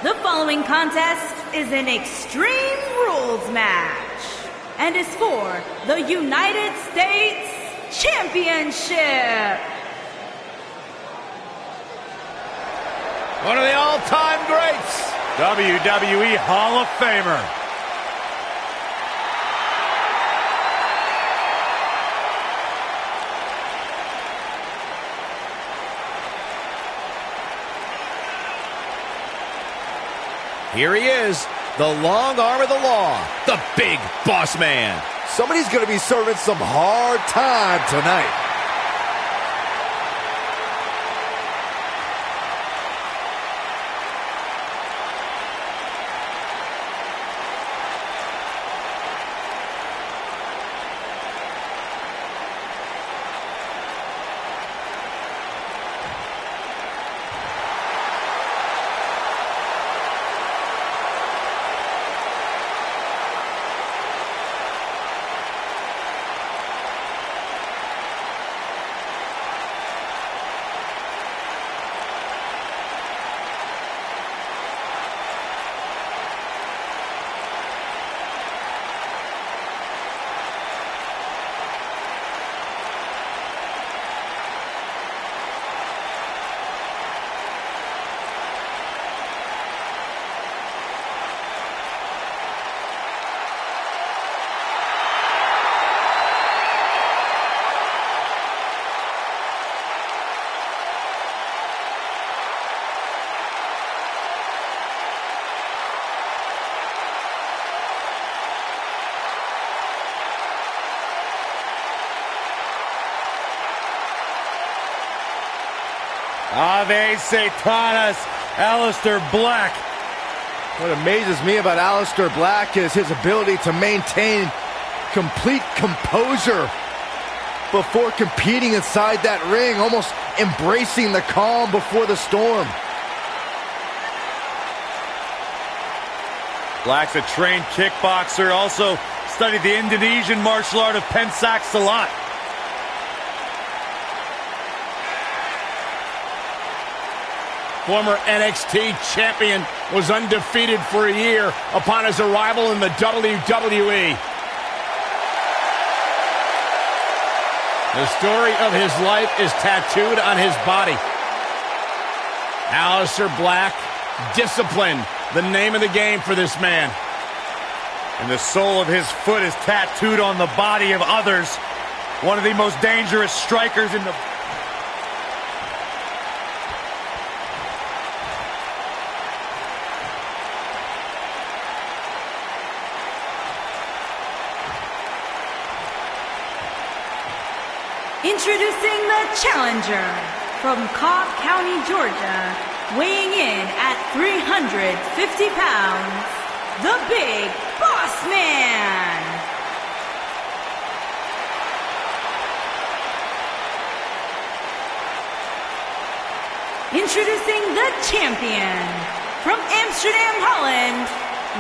D: The following contest is an Extreme Rules match and is for the United States Championship.
C: One of the all-time greats,
B: WWE Hall of Famer.
C: Here he is, the long arm of the law, the big boss man.
E: Somebody's going to be serving some hard time tonight.
B: Ave Satanas, Aleister Black.
E: What amazes me about Aleister Black is his ability to maintain complete composure before competing inside that ring, almost embracing the calm before the storm.
B: Black's a trained kickboxer, also studied the Indonesian martial art of Pencak Silat.
C: Former NXT champion was undefeated for a year upon his arrival in the WWE. The story of his life is tattooed on his body. Aleister Black, discipline, the name of the game for this man.
B: And the sole of his foot is tattooed on the body of others. One of the most dangerous strikers in the...
D: Introducing the challenger from Cobb County, Georgia, weighing in at 350 pounds, the Big Boss Man. Introducing the champion from Amsterdam, Holland,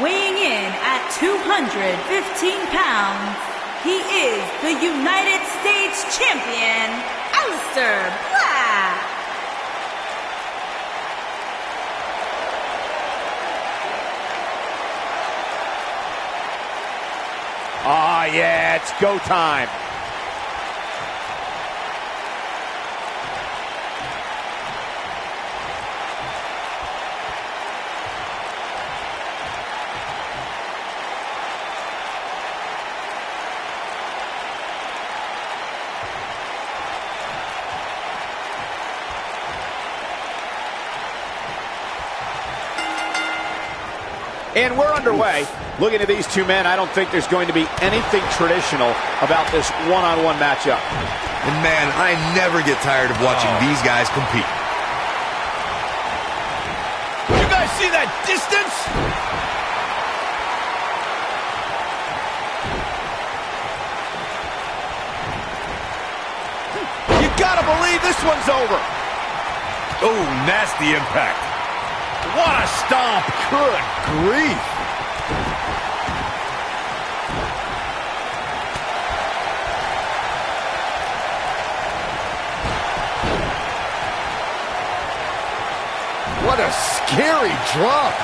D: weighing in at 215 pounds. He is the United States Champion, Aleister Black.
A: Ah, yeah, it's go time. And we're underway. Looking at these two men, I don't think there's going to be anything traditional about this one-on-one matchup.
G: And man, I never get tired of watching these guys compete.
C: You guys see that distance?
A: You gotta believe this one's over.
B: Oh, nasty impact.
C: What a stomp.
A: Good grief.
E: What a scary drop.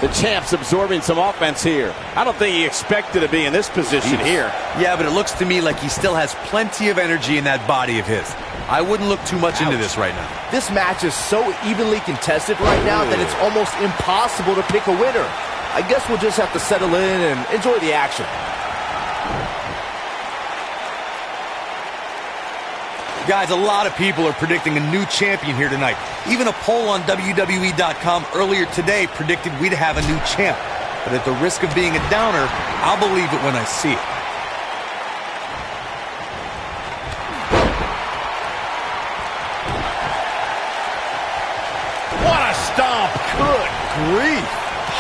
A: The champ's absorbing some offense here. I don't think he expected to be in this position here.
F: Yeah, but it looks to me like he still has plenty of energy in that body of his. I wouldn't look too much into this right now.
E: This match is so evenly contested right now that it's almost impossible to pick a winner. I guess we'll just have to settle in and enjoy the action.
F: Guys, a lot of people are predicting a new champion here tonight. Even a poll on WWE.com earlier today predicted we'd have a new champ. But at the risk of being a downer, I'll believe it when I see it.
C: What a stomp. Good grief.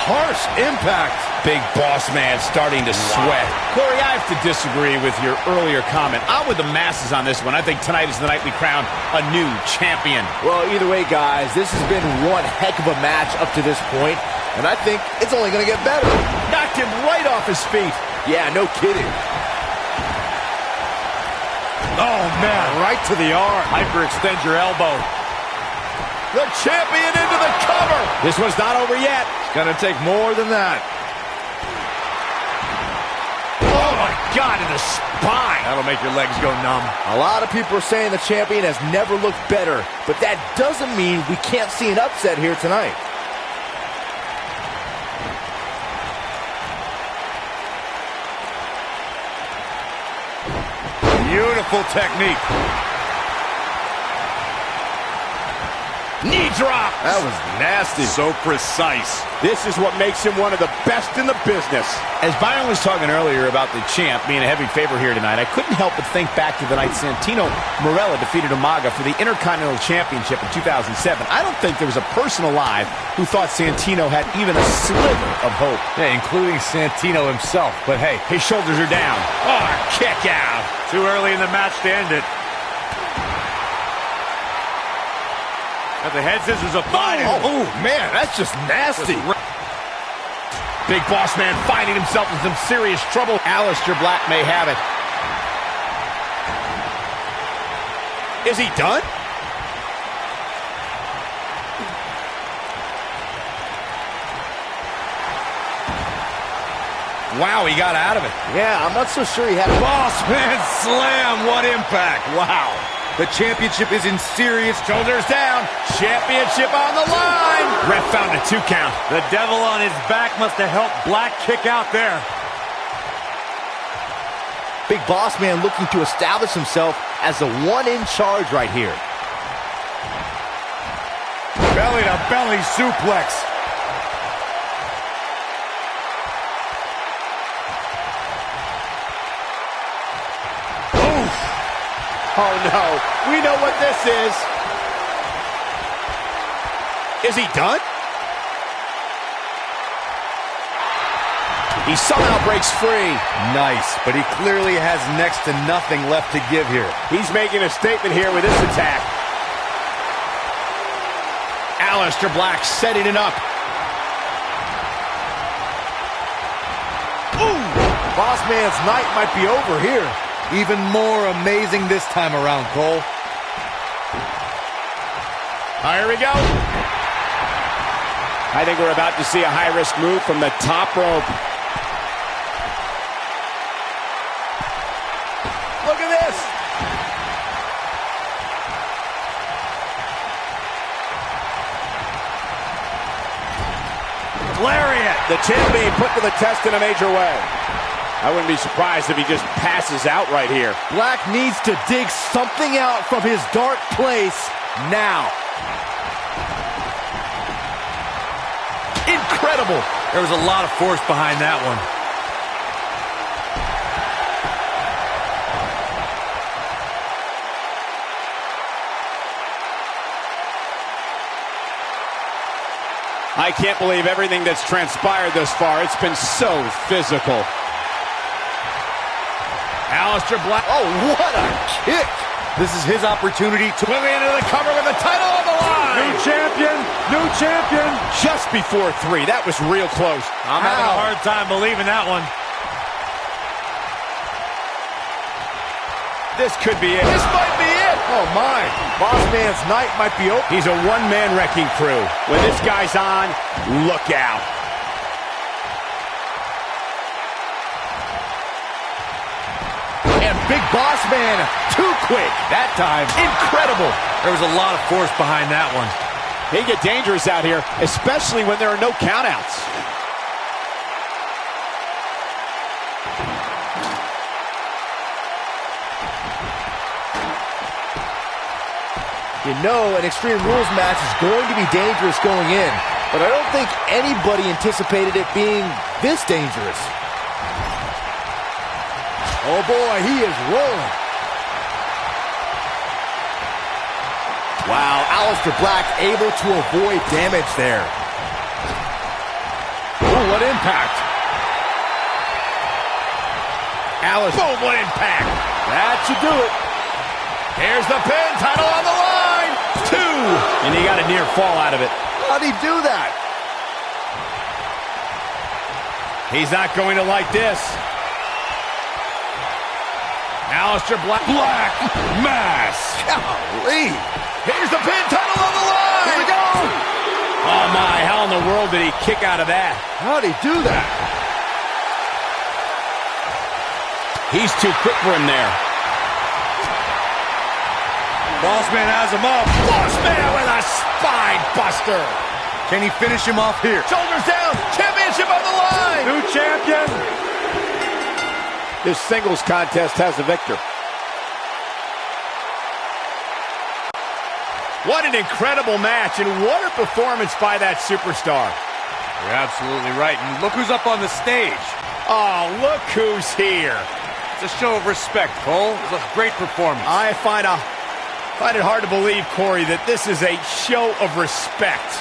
C: Harsh impact. Big Boss Man starting to sweat. Corey, I have to disagree with your earlier comment. I'm with the masses on this one. I think tonight is the night we crown a new champion.
E: Well, either way, guys, this has been one heck of a match up to this point, and I think it's only going to get better.
C: Knocked him right off his feet.
E: Yeah, no kidding.
B: Oh, man, right to the arm. Hyperextend your elbow.
C: The champion into the cover.
A: This one's not over yet.
B: It's going to take more than that.
C: Oh, my God, in the spine.
B: That'll make your legs go numb.
E: A lot of people are saying the champion has never looked better, but that doesn't mean we can't see an upset here tonight.
B: Beautiful technique.
C: Knee drop.
B: That was nasty. So precise.
A: This is what makes him one of the best in the business.
C: As Byron was talking earlier about the champ being a heavy favorite here tonight, I couldn't help but think back to the night Santino Marella defeated Umaga for the Intercontinental Championship in 2007. I don't think there was a person alive who thought Santino had even a sliver of hope.
B: Yeah, including Santino himself. But hey,
C: His shoulders are down. Oh, kick out.
B: too early in the match to end it. Got the head scissors applied.
C: Oh, man, that's just nasty. Big Boss Man finding himself in some serious trouble. Aleister Black may have it. Is he done? Wow, he got out of it.
E: Yeah, I'm not so sure he had a
F: Boss Man slam. What impact. Wow. The championship is in serious trouble.
C: Shoulders down. Championship on the line. Ref found a 2 count.
B: The devil on his back must have helped Black kick out there.
E: Big Boss Man looking to establish himself as the one in charge right here.
B: Belly to belly suplex.
A: Oh, no. We know what this is.
C: Is he done? He somehow breaks free.
F: Nice, but he clearly has next to nothing left to give here.
A: He's making a statement here with this attack.
C: Aleister Black setting it up.
E: Ooh! Boss Man's night might be over here.
F: Even more amazing this time around, Cole.
C: Here we go.
A: I think we're about to see a high-risk move from the top rope.
E: Look at this.
B: Lariat.
A: The champ being put to the test in a major way. I wouldn't be surprised if he just passes out right here.
E: Black needs to dig something out from his dark place now.
C: Incredible.
F: There was a lot of force behind that one.
A: I can't believe everything that's transpired thus far. It's been so physical.
C: Aleister Black.
E: Oh, what a kick.
F: This is his opportunity to
C: Moving into the cover with the title on the line.
B: New champion. New champion.
A: Just before 3. That was real close.
B: I'm having a hard time believing that one.
C: This could be it. This might be it.
E: Oh, my. Boss Man's night might be over.
C: He's a one-man wrecking crew.
A: When this guy's on, look out.
E: big boss man. Too quick that time. Incredible.
B: There was a lot of force behind that one.
A: They get dangerous out here, especially when there are no countouts.
E: You know an Extreme Rules match is going to be dangerous going in, but I don't think anybody anticipated it being this dangerous. Oh boy, he is rolling. Wow, Aleister Black able to avoid damage there.
C: Oh, what impact. Aleister, boom, what impact.
E: That should do it.
C: Here's the pin, title on the line. 2. And he got a near fall out of it.
E: How'd he do that?
C: He's not going to like this. Aleister Black. Black Mass.
E: Golly.
C: Here's the pin, title on the line.
E: Here we go.
C: Oh my, how in the world did he kick out of that?
E: How'd he do that?
C: He's too quick for him there.
B: Bossman has him up.
C: Bossman with a spine buster.
B: Can he finish him off here?
C: Shoulders down. Championship on the line.
B: New champion.
A: This singles contest has a victor.
C: What an incredible match, and what a performance by that superstar.
B: You're absolutely right. And look who's up on the stage.
C: Oh, look who's here.
B: It's a show of respect, Cole. It's a great performance.
C: I find it hard to believe, Corey, that this is a show of respect.